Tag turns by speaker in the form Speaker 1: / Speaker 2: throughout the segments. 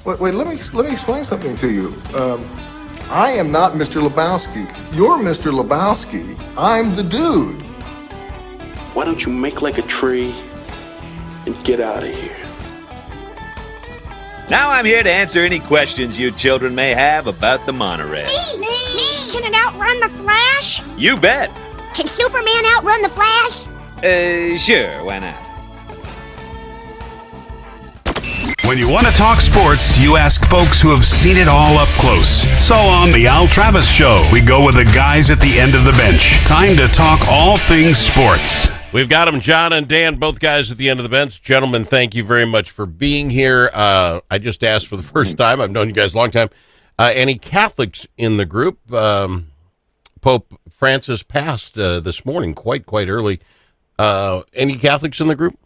Speaker 1: Wait, let me explain something to you. I am not Mr. Lebowski. You're Mr. Lebowski. I'm the dude.
Speaker 2: Why don't you make like a tree and get out of here?
Speaker 3: Now I'm here to answer any questions you children may have about the monorail.
Speaker 4: Me! Can it outrun the Flash?
Speaker 3: You bet.
Speaker 4: Can Superman outrun the Flash?
Speaker 3: Sure, why not?
Speaker 5: When you want to talk sports, you ask folks who have seen it all up close. So on The Al Travis Show, we go with the guys at the end of the bench. Time to talk all things sports.
Speaker 6: We've got them, John and Dan, both guys at the end of the bench. Gentlemen, thank you very much for being here. I just asked for the first time. I've known you guys a long time. Any Catholics in the group? Pope Francis passed this morning, quite early. Any Catholics in the group?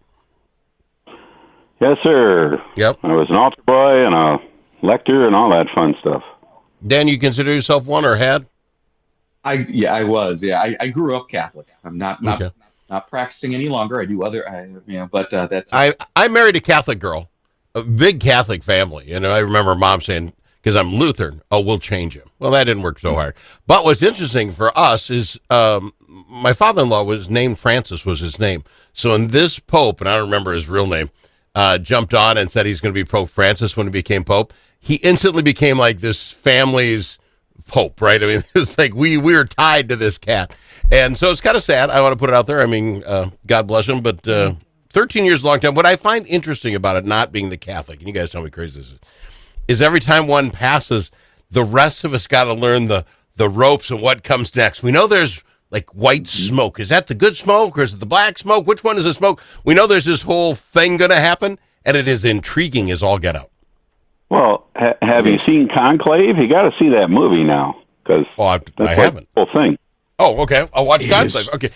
Speaker 7: Yes, sir.
Speaker 6: Yep.
Speaker 7: I was an altar boy and a lector and all that fun stuff.
Speaker 6: Dan, you consider yourself one or had?
Speaker 8: I was. Yeah, I grew up Catholic. I'm not
Speaker 6: Okay.
Speaker 8: not practicing any longer. I do other, but that's.
Speaker 6: I married a Catholic girl, a big Catholic family, and I remember Mom saying, because I'm Lutheran, oh, we'll change him. Well, that didn't work so hard. But what's interesting for us is my father-in-law was named Francis, was his name. So in this Pope, and I don't remember his real name, jumped on and said he's going to be Pope Francis when he became Pope, he instantly became like this family's Pope, right? I mean, it's like we were tied to this cat. And so it's kind of sad. I want to put it out there. I mean, God bless him, but 13 years is a long time. What I find interesting about it not being the Catholic, and you guys tell me how crazy this is every time one passes, the rest of us got to learn the ropes and what comes next. We know there's like white smoke. Is that the good smoke or is it the black smoke? Which one is the smoke? We know there's this whole thing going to happen, and it is intriguing as all get out.
Speaker 7: Well, have you seen Conclave? You got to see that movie now, because
Speaker 6: I haven't.
Speaker 7: The whole thing.
Speaker 6: Oh, okay. I'll watch Conclave. Okay.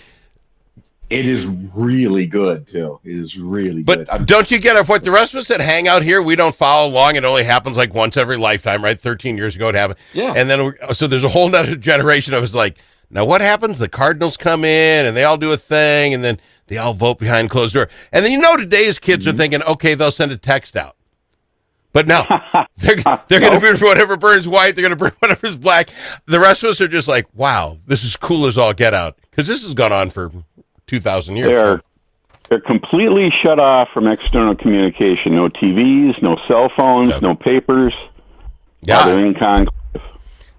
Speaker 8: It is really good too. It is really good.
Speaker 6: But don't you get our point? The rest of us that hang out here, we don't follow along. It only happens like once every lifetime, right? 13 years ago it happened.
Speaker 8: Yeah.
Speaker 6: And then so there's a whole nother generation of us like, now what happens? The Cardinals come in and they all do a thing and then they all vote behind closed door. And then today's kids are thinking, okay, they'll send a text out. But no, they're going to burn whatever burns white. They're going to burn whatever's black. The rest of us are just like, wow, this is cool as all get out. Because this has gone on for 2,000 years.
Speaker 7: They're completely shut off from external communication. No TVs, no cell phones, no papers.
Speaker 6: Yeah.
Speaker 7: They're in conclave.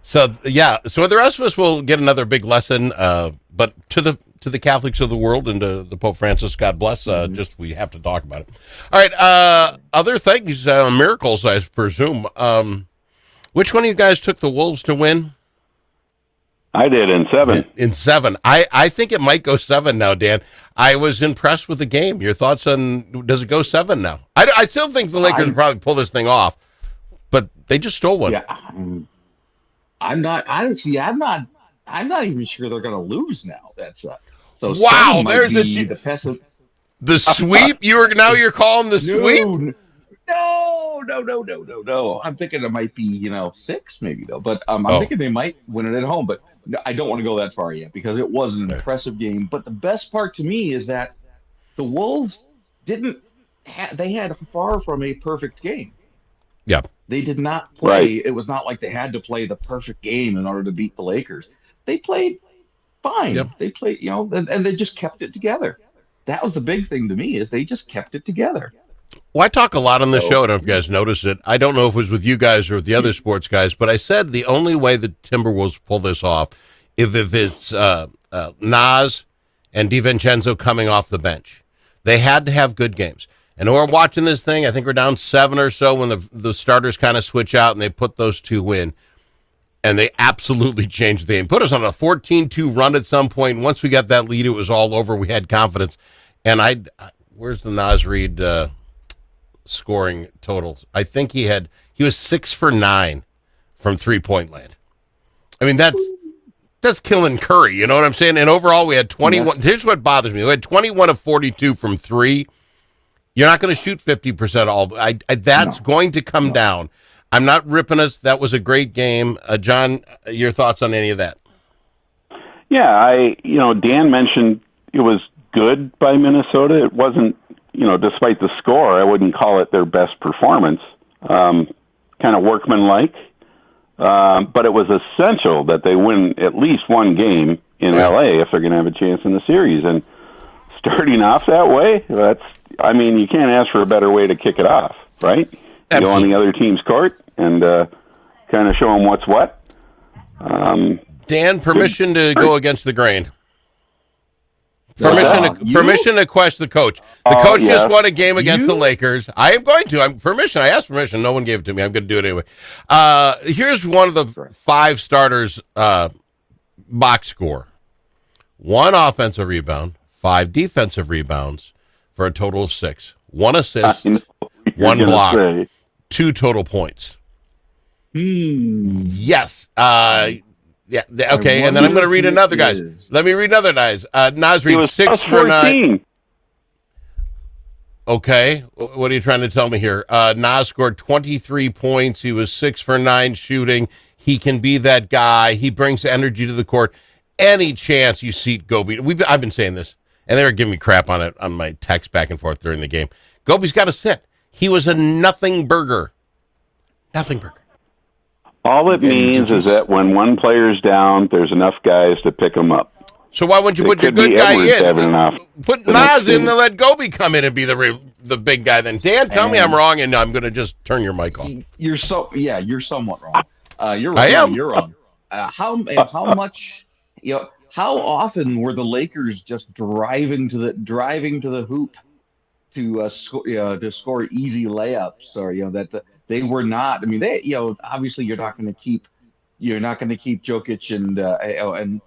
Speaker 6: So the rest of us will get another big lesson. But to the Catholics of the world and to the Pope Francis, God bless. Just we have to talk about it. All right. Other things, miracles, I presume. Which one of you guys took the Wolves to win?
Speaker 7: I did in 7.
Speaker 6: In 7. I think it might go 7 now, Dan. I was impressed with the game. Your thoughts on, does it go 7 now? I still think the Lakers would probably pull this thing off, but they just stole one.
Speaker 8: Yeah, I'm not even sure they're going to lose now. That's so.
Speaker 6: Wow, there's
Speaker 8: the
Speaker 6: sweep. You're calling the sweep?
Speaker 8: No. I'm thinking it might be 6 maybe though, but I'm thinking they might win it at home. But I don't want to go that far yet because it was an impressive game. But the best part to me is that the Wolves they had far from a perfect game.
Speaker 6: Yeah.
Speaker 8: They did not play.
Speaker 7: Right.
Speaker 8: It was not like they had to play the perfect game in order to beat the Lakers. They played fine.
Speaker 6: Yep.
Speaker 8: They played, and they just kept it together. That was the big thing to me is they just kept it together.
Speaker 6: Well, I talk a lot on the show. I don't know if you guys noticed it. I don't know if it was with you guys or with the other sports guys, but I said the only way the Timberwolves pull this off if it's Nas and DiVincenzo coming off the bench. They had to have good games. And we're watching this thing. I think we're down 7 or so when the starters kind of switch out and they put those two in. And they absolutely changed the game. Put us on a 14-2 run at some point. Once we got that lead, it was all over. We had confidence. And where's the Nas Reed scoring totals? I think he was 6 for 9 from 3-point land. I mean, that's killing Curry. You know what I'm saying? And overall, we had 21. Yes. Here's what bothers me. We had 21 of 42 from 3. You're not going to shoot 50% all. That's going to come down. I'm not ripping us. That was a great game. John, your thoughts on any of that?
Speaker 7: Yeah, Dan mentioned it was good by Minnesota. It wasn't, despite the score, I wouldn't call it their best performance. kind of workmanlike. But it was essential that they win at least one game in LA if they're going to have a chance in the series. And starting off that way, you can't ask for a better way to kick it off, right?
Speaker 6: Absolutely.
Speaker 7: Go on the other team's court and kind of show them what's what.
Speaker 6: Dan, permission to go against the grain. Permission to question the coach. The coach just won a game against the Lakers. I am going to. I asked permission. No one gave it to me. I'm going to do it anyway. Here's one of the 5 starters box score. 1 offensive rebound, 5 defensive rebounds for a total of 6. 1 assist, 1 block, 2 total points. Yes. Yeah. Okay. And then I'm going to read another guy's. Let me read another guy's. Nas reads 6 for 9. Okay. What are you trying to tell me here? Nas scored 23 points. He was 6 for 9 shooting. He can be that guy. He brings energy to the court. Any chance you seat Gobi? I've been saying this, and they were giving me crap on it on my text back and forth during the game. Gobi's got to sit. He was a nothing burger. Nothing burger.
Speaker 7: All it means is that when one player's down, there's enough guys to pick him up.
Speaker 6: So why wouldn't you put your good guy in? Put Nas in and let Gobi come in and be the big guy. Then Dan, tell me I'm wrong, and I'm going to just turn your mic off.
Speaker 8: You're somewhat wrong. You're right.
Speaker 6: I am.
Speaker 8: You're wrong. How much? How often were the Lakers just driving to the hoop to score easy layups, or that they were not? I mean, they obviously you're not going to keep Jokic and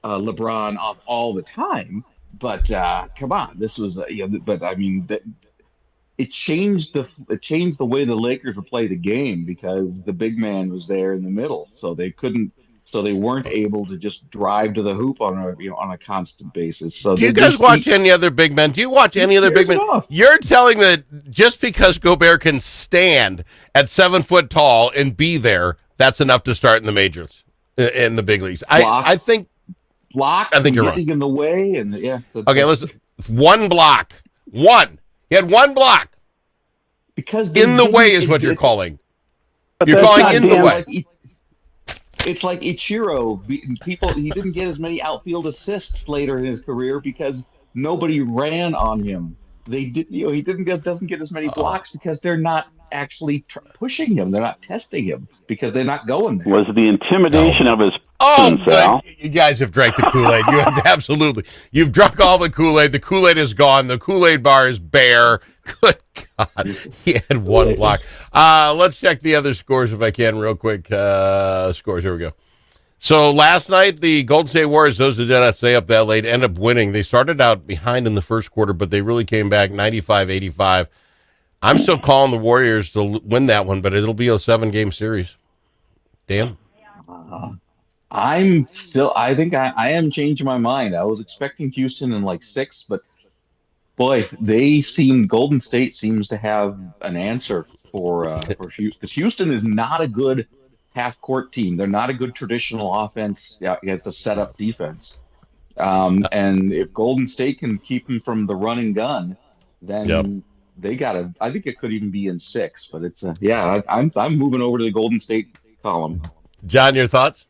Speaker 8: LeBron off all the time, but come on, this was but I mean it changed the way the Lakers would play the game because the big man was there in the middle, so they weren't able to just drive to the hoop on a constant basis. So
Speaker 6: do you guys watch any other big men? Do you watch any other big men? You're telling me that just because Gobert can stand at 7 foot tall and be there, that's enough to start in the majors, in the big leagues. I think
Speaker 8: blocks.
Speaker 6: I think you're
Speaker 8: getting
Speaker 6: wrong.
Speaker 8: In the way, and
Speaker 6: okay, listen. 1 block. 1. He had 1 block.
Speaker 8: Because
Speaker 6: in the way is what you're calling. You're calling in the way.
Speaker 8: It's like Ichiro. He didn't get as many outfield assists later in his career because nobody ran on him. He doesn't get as many blocks because they're not actually pushing him. They're not testing him because they're not going there.
Speaker 7: Was the intimidation of his
Speaker 6: good. You guys have drank the Kool-Aid. You have absolutely. You've drunk all the Kool-Aid. The Kool-Aid is gone. The Kool-Aid bar is bare. Good God. He had 1 block. Let's check the other scores if I can real quick. Scores. Here we go. So last night, the Golden State Warriors, those who did not stay up that late, ended up winning. They started out behind in the first quarter, but they really came back 95-85. I'm still calling the Warriors to win that one, but it'll be a 7-game series. Dan?
Speaker 8: I think I am changing my mind. I was expecting Houston in like 6, but boy, Golden State seems to have an answer for Houston, because Houston is not a good half-court team. They're not a good traditional offense against a set-up defense. And if Golden State can keep them from the run and gun, then they got I think it could even be in 6. But it's I'm moving over to the Golden State column.
Speaker 6: John, your thoughts?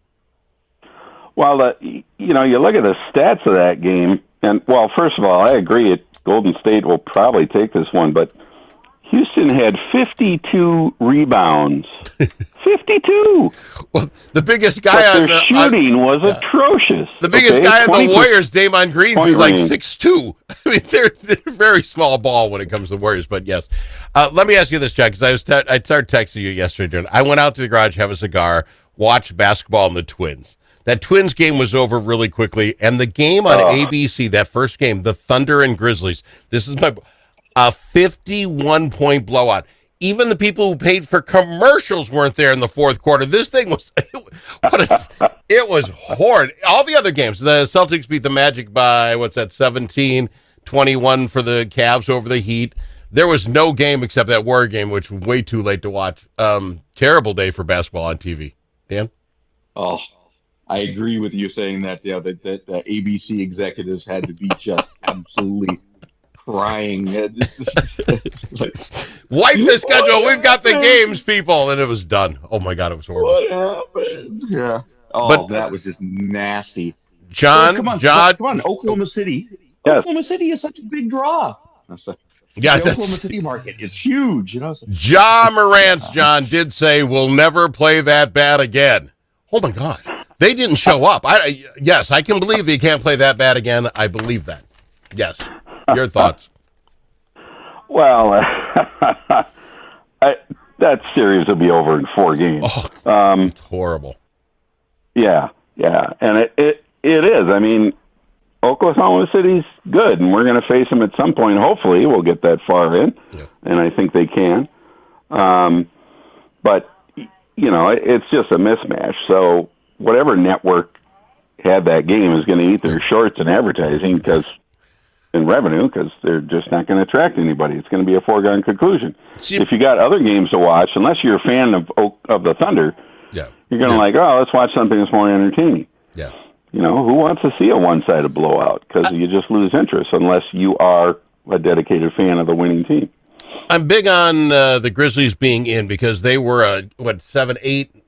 Speaker 7: Well, you look at the stats of that game, and first of all, I agree. Golden State will probably take this one, but Houston had 52 rebounds. 52.
Speaker 6: Well, the biggest guy
Speaker 7: but their shooting was atrocious.
Speaker 6: The biggest guy on the Warriors, Damon Green, is like 6'2". I mean, they're very small ball when it comes to the Warriors. But yes, let me ask you this, Jack, because I started texting you yesterday. I went out to the garage, have a cigar, watch basketball and the Twins. That Twins game was over really quickly, and the game on ABC, that first game, the Thunder and Grizzlies. This is a 51-point blowout. Even the people who paid for commercials weren't there in the fourth quarter. This thing was, it was horrid. All the other games, the Celtics beat the Magic by, 17-21 for the Cavs over the Heat. There was no game except that Warrior game, which was way too late to watch. Terrible day for basketball on TV. Dan?
Speaker 8: Oh, I agree with you saying that, that ABC executives had to be just absolutely crying. Like,
Speaker 6: Wipe the schedule. We've got the games, people. And it was done. Oh, my God. It was horrible.
Speaker 8: what happened? Yeah. Oh,
Speaker 6: But-
Speaker 8: that was just nasty.
Speaker 6: John,
Speaker 8: Come on, Oklahoma City.
Speaker 7: Yes.
Speaker 8: Oklahoma City is such a big draw.
Speaker 6: Yeah,
Speaker 8: the Oklahoma
Speaker 6: that's,
Speaker 8: City market is huge. You know. So,
Speaker 6: Ja Morant, John, did say we'll never play that bad again. Oh, my God. They didn't show up. Yes, I can believe they can't play that bad again. I believe that. Yes. Your thoughts?
Speaker 7: Well, that series will be over in 4 games.
Speaker 6: Oh, it's horrible.
Speaker 7: Yeah, and it is. I mean, Oklahoma City's good, and we're going to face them at some point. Hopefully, we'll get that far in, and I think they can. But it's just a mismatch. So whatever network had that game is going to eat their shorts in advertising and revenue because they're just not going to attract anybody. It's going to be a foregone conclusion. If you got other games to watch, unless you're a fan of the Thunder, you're going to let's watch something that's more entertaining.
Speaker 6: Yeah.
Speaker 7: Who wants to see a one-sided blowout? Because you just lose interest unless you are a dedicated fan of the winning team.
Speaker 6: I'm big on the Grizzlies being in because they were 7, 8,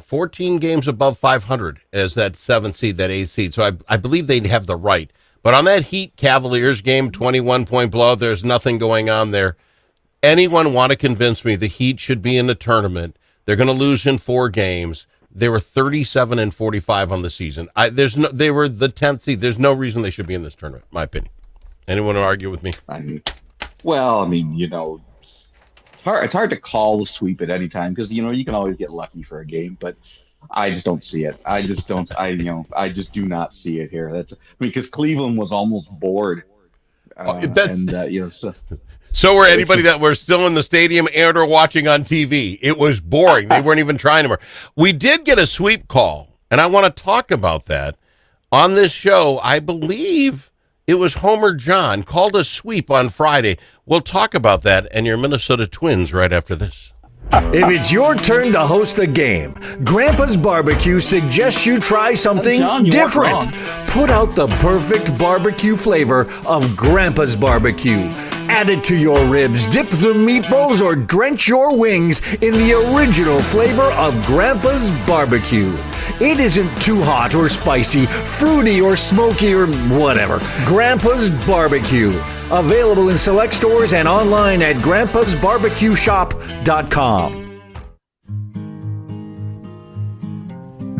Speaker 6: 14 games above 500 as that 7th seed, that 8th seed. So I believe they have the right. But on that Heat Cavaliers game, 21-point blowout, there's nothing going on there. Anyone want to convince me the Heat should be in the tournament? They're going to lose in 4 games. They were 37-45 on the season. They were the 10th seed. There's no reason they should be in this tournament, in my opinion. Anyone want to argue with me?
Speaker 8: it's hard to call a sweep at any time because you can always get lucky for a game, but I just don't see it. I just do not see it here. Because Cleveland was almost bored.
Speaker 6: So were anybody that were still in the stadium and or watching on TV. It was boring. They weren't even trying anymore. We did get a sweep call, and I want to talk about that on this show. I believe it was Homer John called a sweep on Friday. We'll talk about that and your Minnesota Twins right after this.
Speaker 9: If it's your turn to host a game, Grandpa's Barbecue suggests you try something different. Put out the perfect barbecue flavor of Grandpa's Barbecue. Add it to your ribs, dip the meatballs, or drench your wings in the original flavor of Grandpa's Barbecue. It isn't too hot or spicy, fruity or smoky or whatever. Grandpa's Barbecue. Available in select stores and online at grandpasbarbecueshop.com.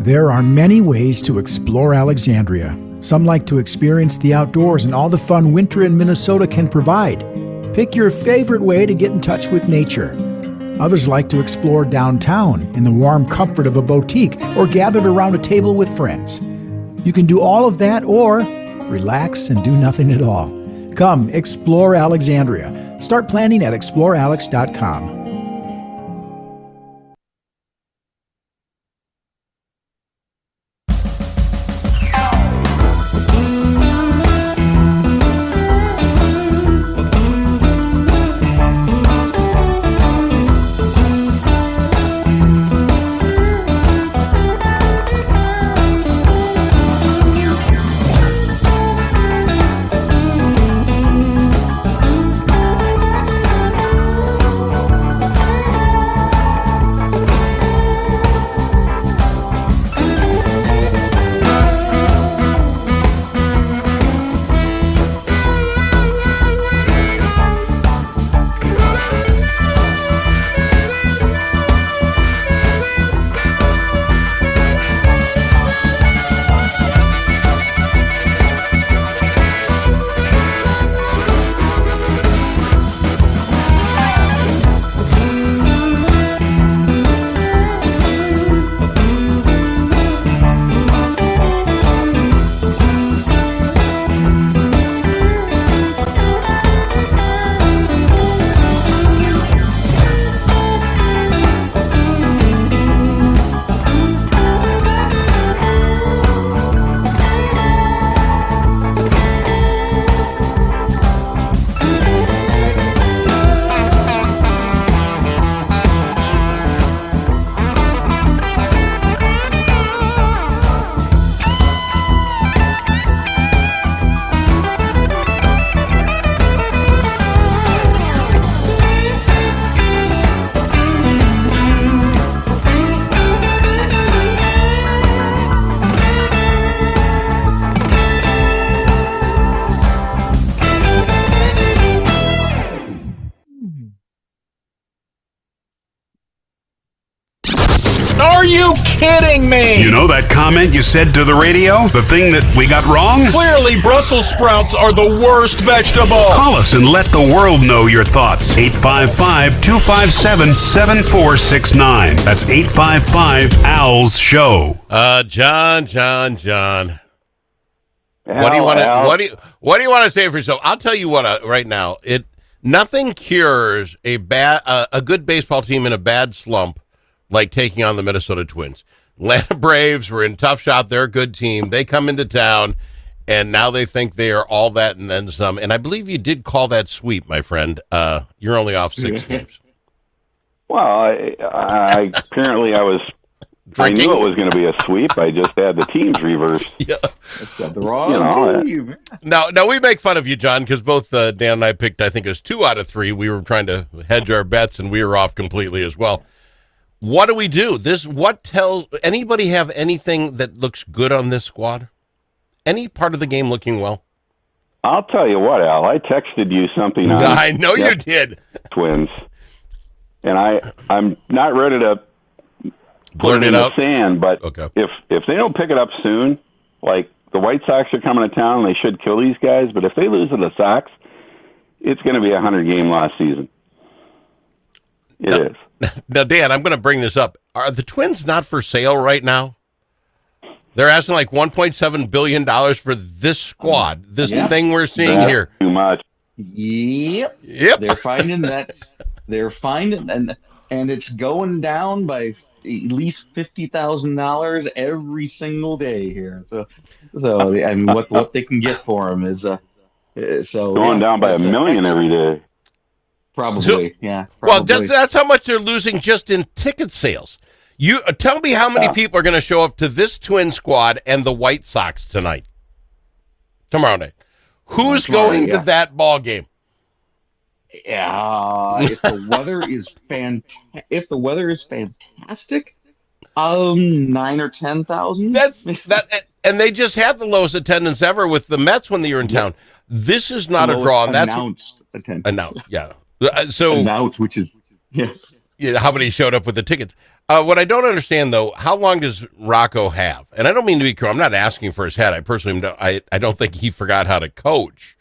Speaker 10: There are many ways to explore Alexandria. Some like to experience the outdoors and all the fun winter in Minnesota can provide. Pick your favorite way to get in touch with nature. Others like to explore downtown in the warm comfort of a boutique or gathered around a table with friends. You can do all of that or relax and do nothing at all. Come explore Alexandria. Start planning at explorealex.com.
Speaker 11: Are you kidding me?
Speaker 5: You know that comment you said to the radio? The thing that we got wrong?
Speaker 11: Clearly, Brussels sprouts are the worst vegetable.
Speaker 5: Call us and let the world know your thoughts. 855-257-7469. That's 855-ALS-SHOW.
Speaker 6: John. What do you want to say for yourself? I'll tell you what. Right now, nothing cures a good baseball team in a bad slump like taking on the Minnesota Twins. Atlanta Braves were in tough shot. They're a good team. They come into town, and now they think they are all that and then some. And I believe you did call that sweep, my friend. You're only off 6 games.
Speaker 7: Well, I apparently I was.
Speaker 6: Drinking?
Speaker 7: I knew it was going to be a sweep. I just had the teams reversed.
Speaker 6: Yeah,
Speaker 8: the wrong team.
Speaker 6: Now we make fun of you, John, because both Dan and I picked. I think it was 2 out of 3. We were trying to hedge our bets, and we were off completely as well. What do we do? Anybody have anything that looks good on this squad? Any part of the game looking well?
Speaker 7: I'll tell you what, Al. I texted you something.
Speaker 6: I know you did.
Speaker 7: Twins, and I'm not ready to put it in the sand, but if they don't pick it up soon, like the White Sox are coming to town, they should kill these guys. But if they lose to the Sox, it's going to be a 100-game loss season. It is.
Speaker 6: Now, Dan, I'm going to bring this up. Are the Twins not for sale right now? They're asking like $1.7 billion for this squad, this thing we're seeing here.
Speaker 7: Too much.
Speaker 8: Yep. They're finding that. They're finding, and it's going down by at least $50,000 every single day here. So I mean, what they can get for them is
Speaker 7: going down by $1 million every day.
Speaker 8: Probably.
Speaker 6: Well, that's how much they're losing just in ticket sales. You tell me how many people are going to show up to this Twin squad and the White Sox tomorrow night. Who's going to that ball game?
Speaker 8: Yeah, if the weather is fantastic, 9 or 10,000.
Speaker 6: And they just had the lowest attendance ever with the Mets when they were in town. This is not a draw. And that's announced. Yeah. So
Speaker 8: announced, which is
Speaker 6: how many showed up with the tickets? What I don't understand though, how long does Rocco have? And I don't mean to be cruel. I'm not asking for his head. I personally I don't think he forgot how to coach.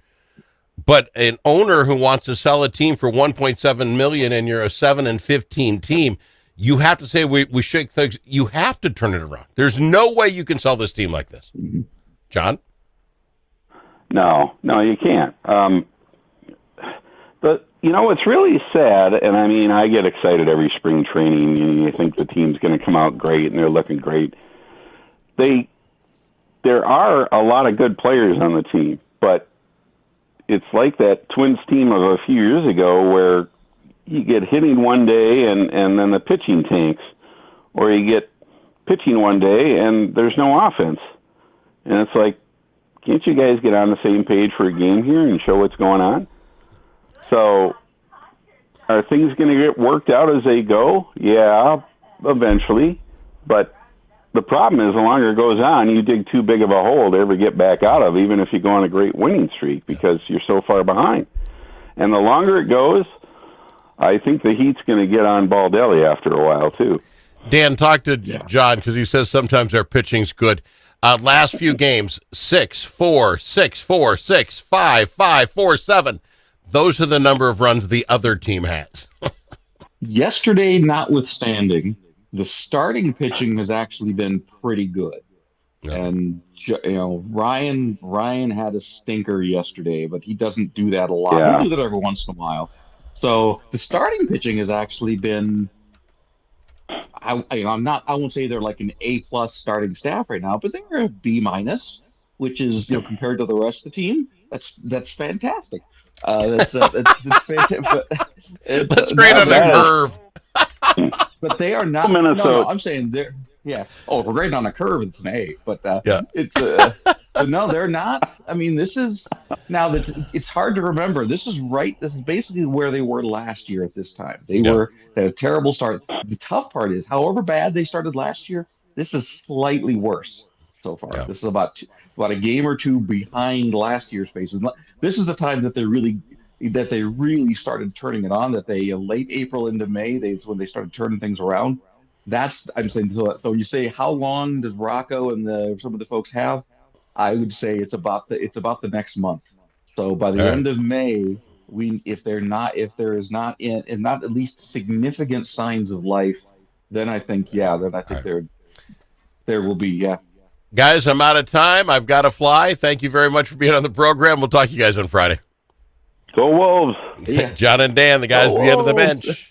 Speaker 6: But an owner who wants to sell a team for $1.7 million and you're a 7-15 team, you have to say we shake things. You have to turn it around. There's no way you can sell this team like this, John.
Speaker 7: No, you can't. But it's really sad, and I mean, I get excited every spring training, and you think the team's going to come out great, and they're looking great. There are a lot of good players on the team, but it's like that Twins team of a few years ago where you get hitting one day and then the pitching tanks, or you get pitching one day and there's no offense. And it's like, can't you guys get on the same page for a game here and show what's going on? So are things going to get worked out as they go? Yeah, eventually. But the problem is the longer it goes on, you dig too big of a hole to ever get back out of, even if you go on a great winning streak, because you're so far behind. And the longer it goes, I think the heat's going to get on Baldelli after a while, too.
Speaker 6: Dan, talk to John, because he says sometimes our pitching's good. Last few games, 6-4, 6-4, 6-5, 5-4-7. Those are the number of runs the other team has.
Speaker 8: Yesterday, notwithstanding, the starting pitching has actually been pretty good. Yeah. And, Ryan had a stinker yesterday, but he doesn't do that a lot. Yeah. He'll do that every once in a while. So the starting pitching has actually been, I won't say they're like an A+ starting staff right now, but they're a B-, which is, compared to the rest of the team, that's fantastic. That's fantastic.
Speaker 6: That's great on a curve.
Speaker 8: But they are not.
Speaker 7: Minnesota.
Speaker 8: No, I'm saying they're. Yeah. Oh, we're right on a curve. It's an A. But it's. But no, they're not. I mean, this is now that it's hard to remember. This is basically where they were last year at this time. They had a terrible start. The tough part is, however bad they started last year, this is slightly worse so far. Yeah. This is about a game or two behind last year's pace. This is the time that they really started turning it on. That they late April into May, when they started turning things around. I'm saying. So you say, how long does Rocco and some of the folks have? I would say it's about the next month. So by the end of May, if there is not at least significant signs of life, then I think there will be.
Speaker 6: Guys, I'm out of time. I've got to fly. Thank you very much for being on the program. We'll talk to you guys on Friday.
Speaker 7: Go Wolves.
Speaker 8: Yeah.
Speaker 6: John and Dan, the guys at the end of the bench.